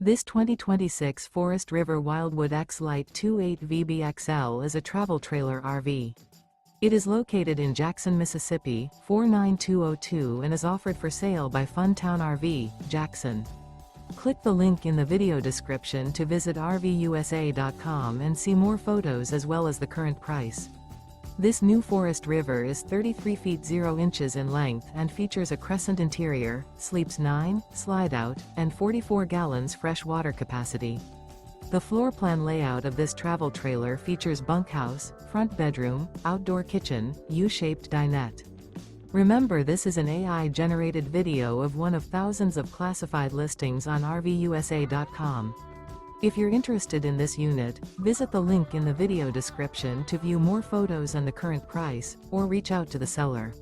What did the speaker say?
This 2026 Forest River Wildwood X-Lite 28 VBXL is a travel trailer RV. It is located in Jackson, Mississippi, 49202 and is offered for sale by Funtown RV, Jackson. Click the link in the video description to visit RVUSA.com and see more photos as well as the current price. This new Forest River is 33 feet 0 inches in length and features a crescent interior, sleeps 9, slide-out, and 44 gallons fresh water capacity. The floor plan layout of this travel trailer features bunkhouse, front bedroom, outdoor kitchen, U-shaped dinette. Remember, this is an AI-generated video of one of thousands of classified listings on RVUSA.com. If you're interested in this unit, visit the link in the video description to view more photos and the current price, or reach out to the seller.